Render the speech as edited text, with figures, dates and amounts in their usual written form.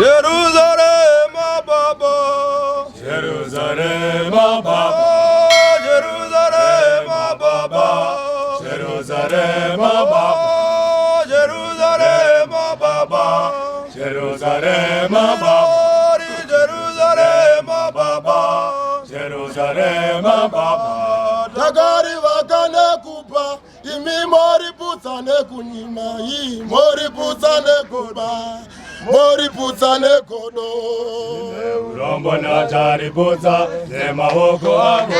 Jerusalem Baba, Jerusalem Baba, Jerusalem Baba, Jerusalem Baba, Jerusalem Baba, Jerusalem Baba, Jerusalem Baba, Jerusalem Baba. Tagari wakane kupa, imi mori putsane kunyima, mori putsane kupa, mori putsane kodo. Urombo na jari putsa, nema hoko abo.